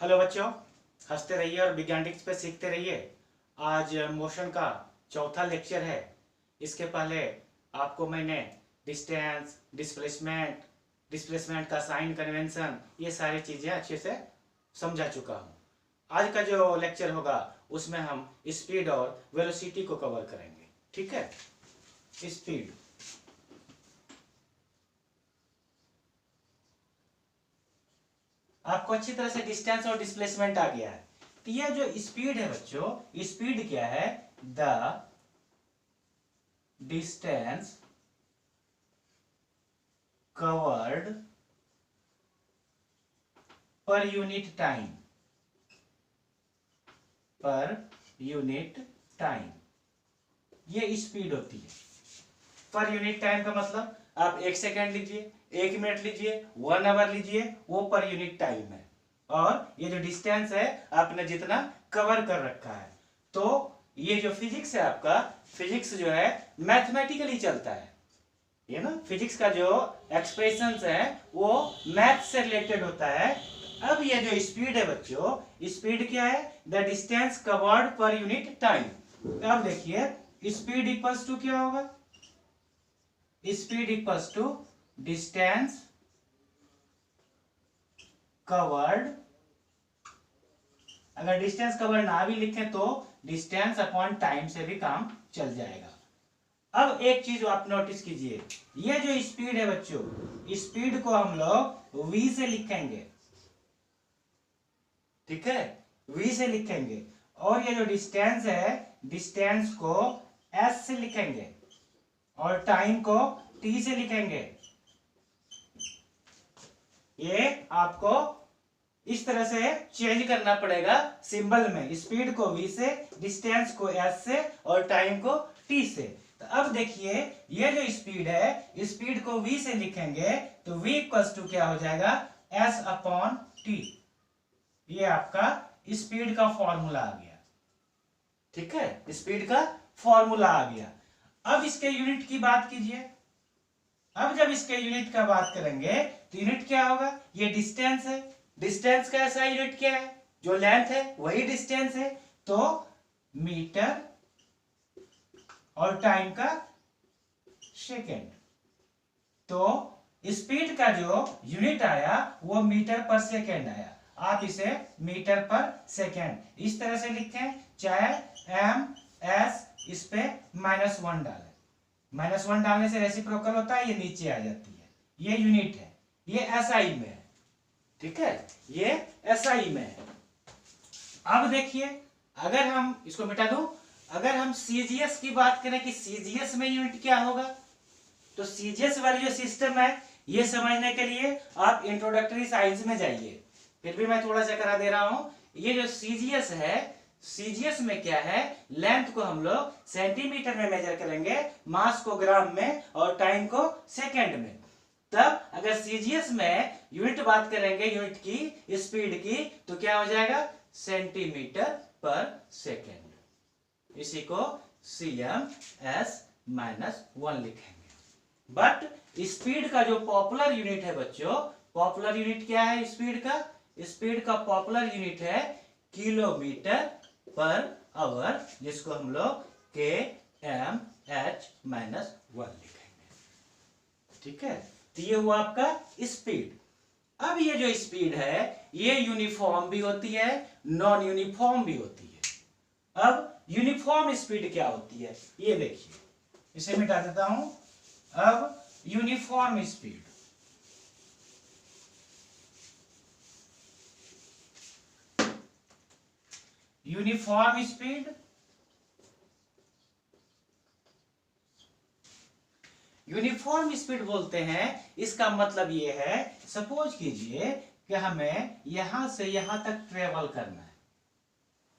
Hello बच्चों, हंसते रहिए और विज्ञान टिप्स पे सीखते रहिए। आज मोशन का चौथा लेक्चर है। इसके पहले आपको मैंने डिस्टेंस, डिस्प्लेसमेंट का साइन कन्वेंशन, ये सारी चीज़ें अच्छे से समझा चुका हूँ। आज का जो लेक्चर होगा उसमें हम स्पीड और वेलोसिटी को कवर करेंगे। ठीक है, स्पीड। आपको अच्छी तरह से डिस्टेंस और डिस्प्लेसमेंट आ गया है। तो यह जो स्पीड है बच्चों, स्पीड क्या है? The distance covered per unit time, पर यूनिट टाइम, ये स्पीड होती है। पर यूनिट टाइम का मतलब आप 1 सेकेंड लीजिए, 1 मिनट लीजिए, 1 आवर लीजिए, वो पर यूनिट टाइम है। और ये जो डिस्टेंस है आपने जितना कवर कर रखा है। तो ये जो फिजिक्स है आपका, फिजिक्स जो है मैथमेटिकली चलता है। ये ना फिजिक्स का जो एक्सप्रेशंस है वो मैथ से रिलेटेड होता है। अब ये जो स्पीड है बच्चों, स्पीड क्या है? The distance covered per unit time. अब देखिए स्पीड इक्वल्स टू क्या होगा? Speed equals to distance covered. अगर डिस्टेंस कवर्ड ना भी लिखे तो डिस्टेंस अपॉन टाइम से भी काम चल जाएगा। अब एक चीज आप नोटिस कीजिए, ये जो स्पीड है बच्चों, स्पीड को हम लोग v से लिखेंगे। ठीक है, v से लिखेंगे। और ये जो डिस्टेंस है, डिस्टेंस को s से लिखेंगे और टाइम को t से लिखेंगे। ये आपको इस तरह से चेंज करना पड़ेगा सिंबल में। स्पीड को v से, डिस्टेंस को s से और टाइम को t से। तो अब देखिए ये जो स्पीड है, स्पीड को v से लिखेंगे तो v इक्वल्स टू क्या हो जाएगा? s upon t। ये आपका स्पीड का फॉर्मूला आ गया। ठीक है, स्पीड का फॉर्मूला आ गया। अब इसके यूनिट की बात कीजिए। अब जब इसके यूनिट का बात करेंगे तो यूनिट क्या होगा? ये डिस्टेंस है। डिस्टेंस का ऐसा यूनिट क्या है? जो लेंथ है वही डिस्टेंस है। तो मीटर और टाइम का सेकेंड। तो स्पीड का जो यूनिट आया वो मीटर पर सेकेंड आया। आप इसे मीटर पर सेकेंड इस तरह से लिखें, चाहे एम एस इस पे -1 डालें। -1 डालने से रेसिप्रोकल होता है, ये नीचे आ जाती है। ये यूनिट है, ये एसआई में है। ठीक है, ये एसआई में है। अब देखिए, अगर हम इसको मिटा दूं, अगर हम सीजीएस की बात करें कि सीजीएस में यूनिट क्या होगा, तो सीजीएस वाली जो सिस्टम है ये समझने के लिए आप इंट्रोडक्टरी साइंस में जाइए। फिर भी मैं थोड़ा सा करा दे रहा हूं। ये जो सीजीएस है, सीजीएस में क्या है? लेंथ को हम लोग सेंटीमीटर में मेजर करेंगे, मास को ग्राम में और टाइम को सेकेंड में। तब अगर सीजीएस में यूनिट बात करेंगे, यूनिट की स्पीड की, तो क्या हो जाएगा? सेंटीमीटर पर सेकेंड। इसी को CM/(-1) लिखेंगे। बट स्पीड का जो पॉपुलर यूनिट है बच्चों, पॉपुलर यूनिट क्या है स्पीड का? स्पीड का पॉपुलर यूनिट है किलोमीटर पर आवर, जिसको हम लोग kmh-1 लिखेंगे। ठीक है, तो ये हुआ आपका स्पीड। अब ये जो स्पीड है ये यूनिफॉर्म भी होती है, नॉन यूनिफॉर्म भी होती है। अब यूनिफॉर्म स्पीड क्या होती है ये देखिए, इसे मिटा देता हूं। अब uniform speed, uniform speed, uniform speed बोलते हैं। इसका मतलब ये है, सपोज कीजिए कि हमें यहां से यहां तक ट्रेवल करना है।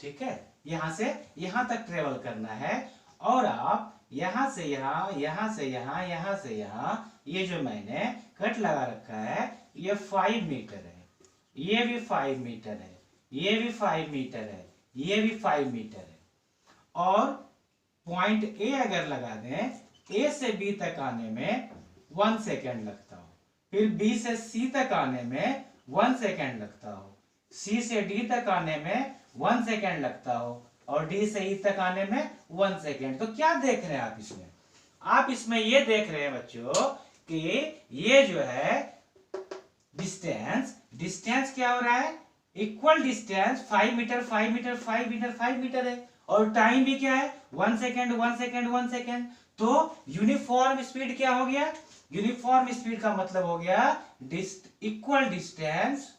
ठीक है, यहां से यहां तक ट्रेवल करना है और आप यहां से यहां, यहां से यहां, यहां से यहां, ये जो मैंने कट लगा रखा है ये 5 मीटर है, ये भी 5 मीटर है, ये भी 5 मीटर है, ये भी 5 मीटर है। और पॉइंट ए अगर लगा दें, ए से बी तक आने में 1 सेकेंड लगता हो, फिर बी से सी तक आने में 1 सेकेंड लगता हो, सी से डी तक आने में 1 सेकेंड लगता हो और डी से ई तक आने में 1 सेकेंड, तो क्या देख रहे हैं आप इसमें? आप इसमें ये देख रहे हैं बच्चों कि ये जो है डिस्टेंस, डिस्टेंस क्या हो रहा है? Equal distance 5 metre 5 metre 5 metre 5 metre है, और टाइम भी क्या है? 1 सेकेंड 1 सेकेंड 1 सेकेंड। तो यूनिफॉर्म स्पीड क्या हो गया? यूनिफॉर्म स्पीड का मतलब हो गया equal distance,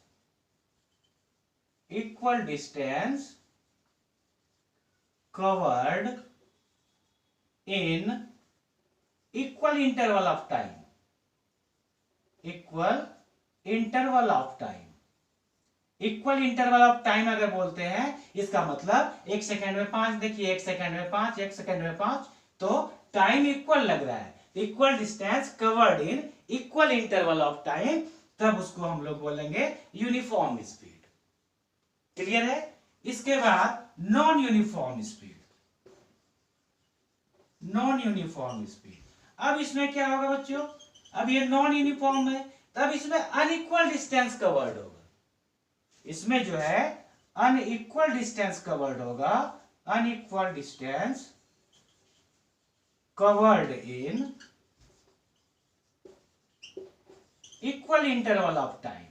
equal distance covered in equal interval of time, equal interval of time. Equal interval of time अगर बोलते हैं, इसका मतलब 1 सेकेंड में 5, देखिए 1 सेकेंड में 5, 1 सेकेंड में 5, तो टाइम इक्वल लग रहा है। Equal distance covered in equal interval of time, तब उसको हम लोग बोलेंगे यूनिफॉर्म स्पीड। क्लियर है? इसके बाद non uniform speed, non uniform speed. अब इसमें क्या होगा बच्चों? अब ये नॉन यूनिफॉर्म है, तब इसमें अनइक्वल डिस्टेंस कवर्ड होगा। इसमें जो है अनइक्वल डिस्टेंस कवर्ड होगा, unequal distance covered in equal interval of time,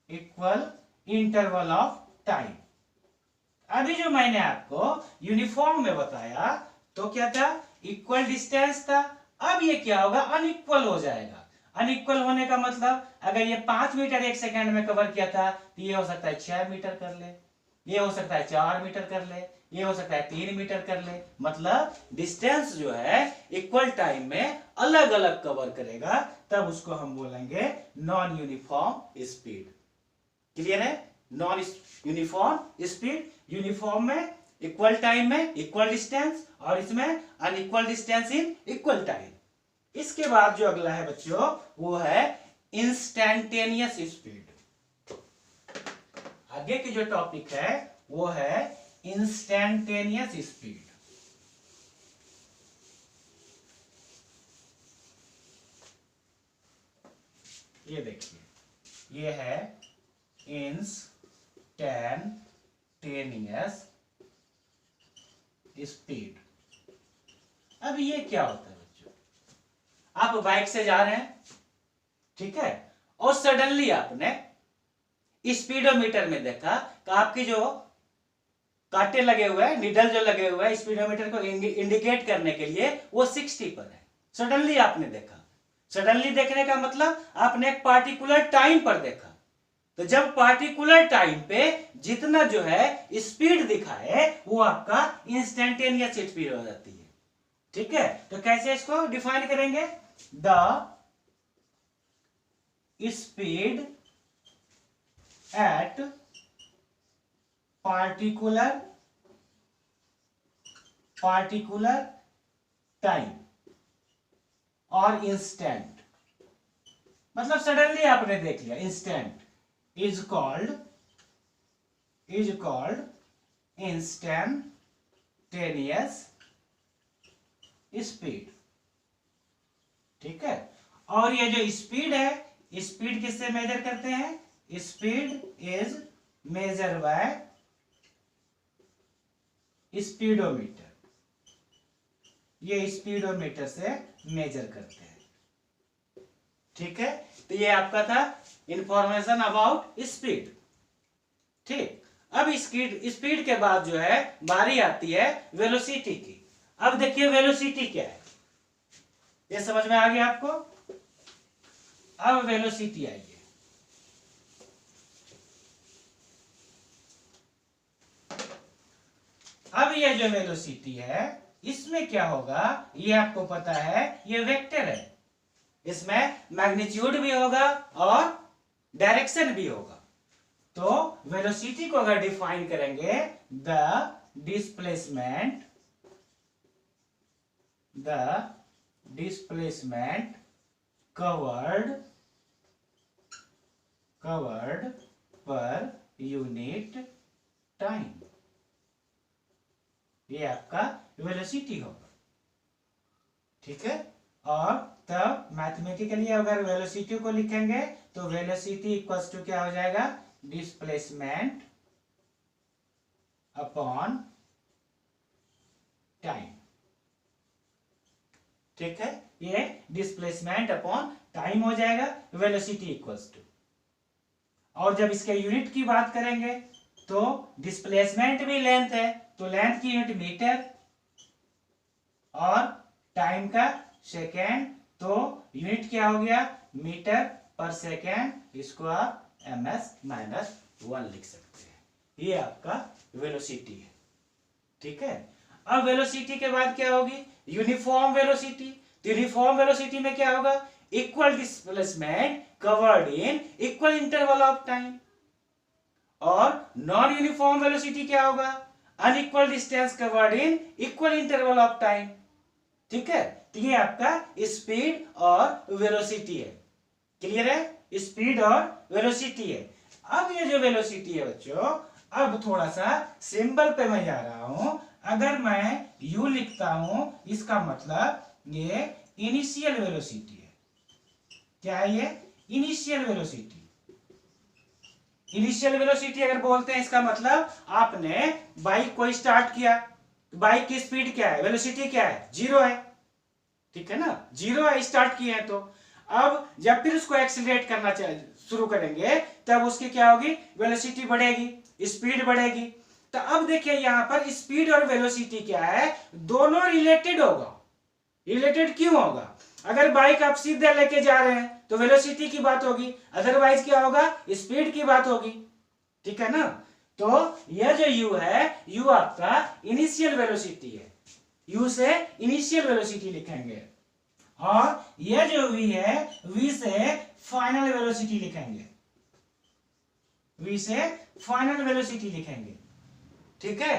equal interval of time. अभी जो मैंने आपको यूनिफॉर्म में बताया तो क्या था? इक्वल डिस्टेंस था। अब ये क्या होगा? अनइक्वल हो जाएगा। अनइक्वल होने का मतलब अगर ये 5 मीटर 1 सेकेंड में कवर किया था, तो ये हो सकता है 6 मीटर कर ले, ये हो सकता है 4 मीटर कर ले, ये हो सकता है 3 मीटर कर ले। मतलब डिस्टेंस जो है इक्वल टाइम में अलग अलग कवर करेगा, तब उसको हम बोलेंगे नॉन यूनिफॉर्म स्पीड। क्लियर है? नॉन यूनिफॉर्म स्पीड, यूनिफॉर्म में इक्वल टाइम में इक्वल डिस्टेंस, और इसमें unequal distance in equal time. इसके बाद जो अगला है बच्चों, वो है इंस्टैन्टेनियस स्पीड। आगे की जो टॉपिक है वो है इंस्टैन्टेनियस स्पीड। ये देखिए, ये है इंस्टैन्टेनियस स्पीड। अब ये क्या होता है बच्चों? आप बाइक से जा रहे हैं, ठीक है, और सडनली आपने स्पीडोमीटर में देखा कि आपकी जो कांटे लगे हुए हैं, निडल जो लगे हुए हैं स्पीडोमीटर को इंडिकेट करने के लिए, वो 60 पर है। सडनली आपने देखा। सडनली देखने का मतलब आपने एक पार्टिकुलर टाइम पर देखा। तो जब पार्टिकुलर टाइम पे जितना जो है स्पीड दिखाए, वो आपका इंस्टैन्टेनियस स्पीड हो जाती है। ठीक है, तो कैसे इसको डिफाइन करेंगे? The speed at particular time और इंस्टेंट, मतलब सडनली आपने देख लिया, instant is called instantaneous speed. ठीक है, और ये जो स्पीड है, स्पीड किससे मेजर करते हैं? Speed is measure by speedometer. ये स्पीडोमीटर से मेजर करते हैं। ठीक है, तो ये आपका था इंफॉर्मेशन अबाउट स्पीड। ठीक, अब स्पीड के बाद जो है बारी आती है वेलोसिटी की। अब देखिए वेलोसिटी क्या है, ये समझ में आ गया आपको? अब वेलोसिटी आइए। अब ये जो वेलोसिटी है, इसमें क्या होगा ये आपको पता है, ये वेक्टर है। इसमें मैग्नीट्यूड भी होगा और डायरेक्शन भी होगा। तो वेलोसिटी को अगर डिफाइन करेंगे, the displacement covered per unit time, ये आपका वेलोसिटी होगा। ठीक है, और तब मैथमेटिकली अगर वेलोसिटी को लिखेंगे तो वेलोसिटी इक्वल्स टू क्या हो जाएगा, डिस्प्लेसमेंट अपॉन टाइम। ठीक है, ये डिस्प्लेसमेंट अपॉन टाइम हो जाएगा, वेलोसिटी इक्वल्स टू। और जब इसके यूनिट की बात करेंगे तो डिस्प्लेसमेंट भी लेंथ है, तो लेंथ की यूनिट मीटर और टाइम का सेकेंड, तो यूनिट क्या हो गया, मीटर पर सेकेंड स्क्वायर ms-1 लिख सकते हैं। ये आपका वेलोसिटी है। ठीक है, अब वेलोसिटी के बाद क्या होगी, यूनिफॉर्म वेलोसिटी। तो यूनिफॉर्म वेलोसिटी में क्या होगा, equal displacement covered in equal interval of time. और नॉन यूनिफॉर्म वेलोसिटी क्या होगा, unequal distance covered in equal interval of time. ठीक है, तो ये आपका स्पीड और वेलोसिटी है। क्लियर है, स्पीड और वेलोसिटी है। अब ये जो वेलोसिटी है बच्चों, अब थोड़ा सा सिंबल पे मैं जा रहा हूं। अगर मैं u लिखता हूं, इसका मतलब ये इनिशियल वेलोसिटी है। क्या है ये, इनिशियल वेलोसिटी। इनिशियल वेलोसिटी अगर बोलते हैं, इसका मतलब आपने बाइक को स्टार्ट किया, बाइक की स्पीड क्या है, वेलोसिटी क्या है, 0 है। ठीक है ना, 0 है, स्टार्ट किए हैं। तो अब जब फिर उसको एक्सीलरेट करना शुरू करेंगे, तब उसकी क्या होगी, वेलोसिटी बढ़ेगी, स्पीड बढ़ेगी। तो अब देखिए यहां पर स्पीड और वेलोसिटी क्या है, दोनों रिलेटेड होगा। रिलेटेड क्यों होगा, अगर बाइक आप सीधे लेके जा रहे हैं तो वेलोसिटी की बात होगी, अदरवाइज क्या होगा, स्पीड की बात होगी। ठीक है ना, तो यह जो u है, u आपका इनिशियल वेलोसिटी है, u से इनिशियल वेलोसिटी लिखेंगे। और यह जो v है, v से फाइनल वेलोसिटी लिखेंगे, v से फाइनल वेलोसिटी लिखेंगे। ठीक है,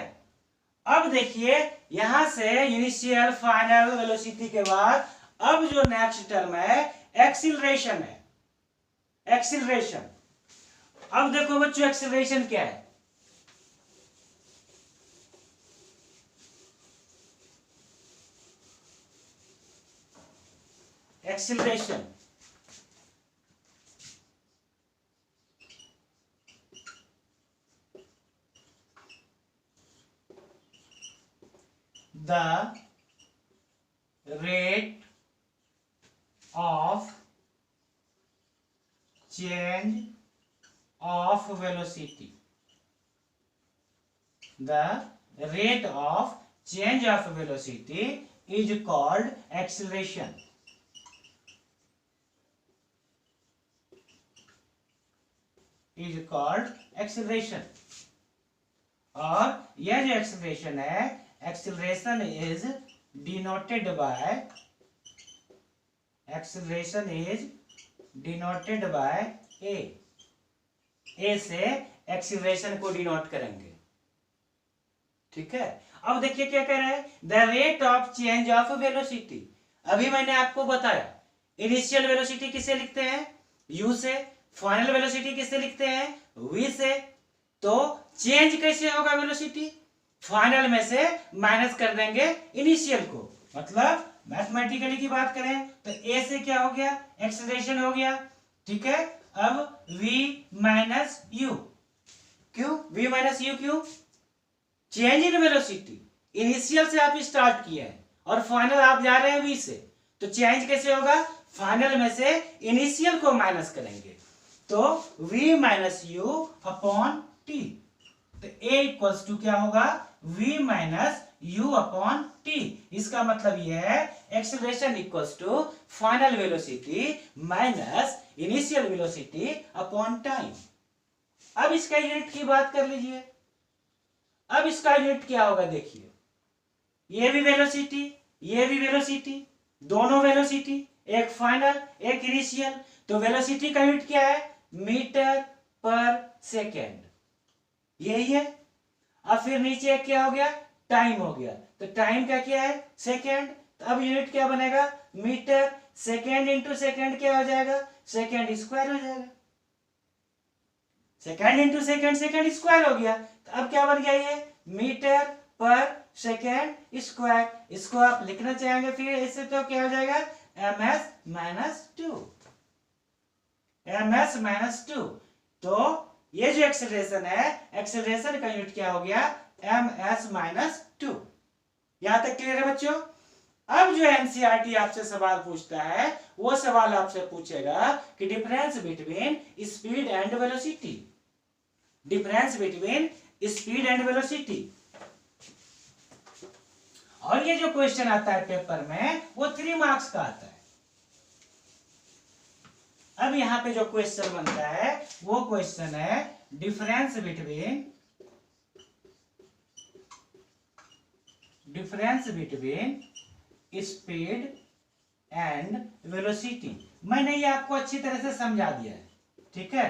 अब देखिए यहां से इनिशियल फाइनल वेलोसिटी के बाद अब जो नेक्स्ट टर्म है, एक्सीलरेशन है। एक्सीलरेशन, अब देखो बच्चों एक्सीलरेशन क्या है, acceleration the rate of change of velocity. The rate of change of velocity is called acceleration. Is called acceleration. और यह जो एक्सीलरेशन है, acceleration is denoted by, acceleration is denoted by a. A से acceleration को denote करेंगे। ठीक है, अब देखिए क्या कह रहा है, the rate of change of velocity. अभी मैंने आपको बताया इनिशियल वेलोसिटी किसे लिखते हैं, u से, फाइनल वेलोसिटी किसे लिखते हैं, v से। तो चेंज कैसे होगा वेलोसिटी, फाइनल में से माइनस कर देंगे इनिशियल को। मतलब मैथमेटिकली की बात करें तो a से क्या हो गया, एक्सीलरेशन हो गया। ठीक है, अब v माइनस u, क्यों v माइनस u, क्यों, चेंज इन वेलोसिटी। इनिशियल से आप स्टार्ट किए हैं और फाइनल आप जा रहे हैं v से, तो चेंज कैसे होगा, फाइनल में से इनिशियल को माइनस करेंगे, तो v minus u upon t। तो a इक्वल्स टू क्या होगा, v minus u upon t। इसका मतलब यह है acceleration equals to final velocity minus initial velocity upon time. अब इसका यूनिट की बात कर लीजिए। अब इसका यूनिट क्या होगा, देखिए ये भी वेलोसिटी, ये भी वेलोसिटी, दोनों वेलोसिटी, एक फाइनल एक इनिशियल। तो वेलोसिटी का यूनिट क्या है, मीटर पर सेकेंड, यही है। अब फिर नीचे क्या हो गया, टाइम हो गया, तो टाइम का क्या है, सेकेंड। तो अब यूनिट क्या बनेगा, मीटर, सेकेंड इंटू सेकेंड क्या हो जाएगा, सेकेंड स्क्वायर हो जाएगा। Second into second, second square हो गया। तो अब क्या बन गया, ये मीटर पर सेकेंड स्क्वायर। इसको आप लिखना चाहेंगे फिर इससे, तो क्या हो जाएगा, ms-2। ms minus 2। तो ये जो एक्सेलरेशन है, एक्सेलरेशन का यूनिट क्या हो गया, ms माइनस 2। यहां तक क्लियर है बच्चों। अब जो एनसीईआरटी आपसे सवाल पूछता है, वो सवाल आपसे पूछेगा कि difference between speed and velocity, difference between speed and velocity. और ये जो क्वेश्चन आता है पेपर में वो 3 मार्क्स का आता है। अब यहां पे जो क्वेश्चन बनता है वो क्वेश्चन है difference between speed and velocity. मैंने ये आपको अच्छी तरह से समझा दिया है, ठीक है।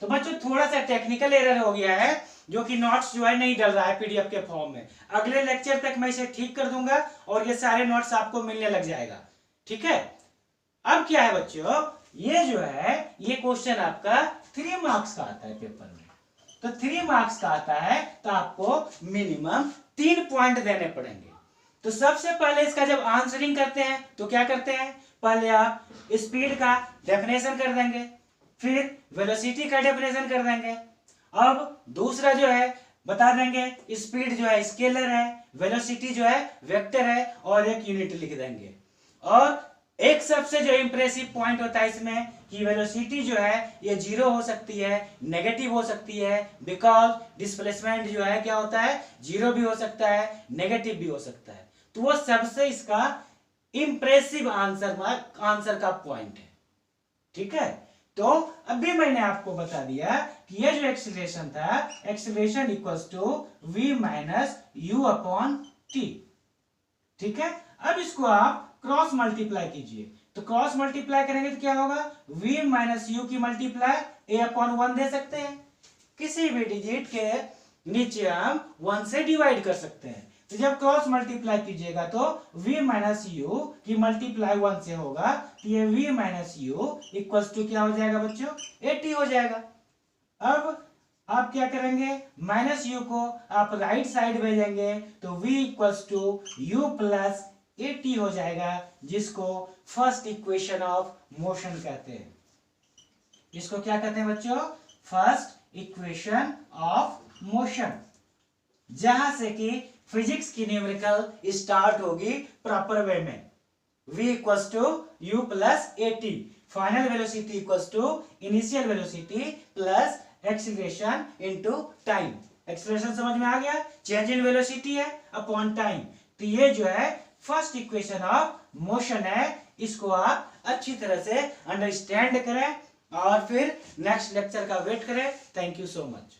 तो बच्चों थोड़ा सा टेक्निकल एरर हो गया है, जो कि नोट्स जो है नहीं डल रहा है पीडीएफ के फॉर्म में। अगले लेक्चर तक मैं इसे ठीक कर दूंगा और ये सारे नोट्स आपको मिलने लग जाएगा, ठीक है। अब क्या है बच्चों, ये जो है ये क्वेश्चन आपका 3 मार्क्स का आता है पेपर में। तो 3 मार्क्स का आता है तो आपको मिनिमम 3 पॉइंट देने पड़ेंगे। तो सबसे पहले इसका जब आंसरिंग करते हैं तो क्या करते हैं, पहले आप स्पीड का डेफिनेशन कर देंगे, फिर वेलोसिटी का डेफिनेशन कर देंगे। अब दूसरा जो है बता देंगे स्पीड जो है स्केलर है, वेलोसिटी जो है वेक्टर है, और एक यूनिट लिख देंगे। और एक सबसे जो इंप्रेसिव पॉइंट होता है इसमें कि वेलोसिटी जो है ये 0 हो सकती है, नेगेटिव हो सकती है, बिकॉज डिस्प्लेसमेंट जो है क्या होता है, 0 भी हो सकता है, नेगेटिव भी हो सकता है। तो वो सबसे इसका इंप्रेसिव आंसर का पॉइंट है, ठीक है। तो अभी मैंने आपको बता दिया कि ये जो एक्सीलरेशन था, acceleration equals to v minus u upon t, ठीक है। अब इसको आप क्रॉस मल्टीप्लाई कीजिए, तो क्रॉस मल्टीप्लाई करेंगे तो क्या होगा, v माइनस यू की मल्टीप्लाई a अपॉन 1 दे सकते हैं। किसी भी डिजिट के नीचे हम 1 से डिवाइड कर सकते हैं। तो जब क्रॉस मल्टीप्लाई कीजिएगा तो v माइनस यू की मल्टीप्लाई 1 से होगा, तो ये v minus u equals to क्या हो जाएगा बच्चों, 80 हो जाएगा। अब आप क्या करेंगे, माइनस यू को आप राइट साइड भेजेंगे तो v equals to u plus 80 हो जाएगा, जिसको फर्स्ट इक्वेशन ऑफ मोशन कहते हैं। इसको क्या कहते हैं बच्चों, फर्स्ट इक्वेशन ऑफ मोशन, जहां से कि फिजिक्स की न्यूमेरिकल स्टार्ट होगी प्रॉपर वे में। v equals to u plus 80, final velocity equals to initial velocity plus acceleration into time. Acceleration समझ में आ गया, चेंज इन वेलोसिटी है अपॉन टाइम। तो ये जो है फर्स्ट इक्वेशन ऑफ मोशन है। इसको आप अच्छी तरह से अंडरस्टैंड करें और फिर नेक्स्ट लेक्चर का वेट करें। Thank you so much.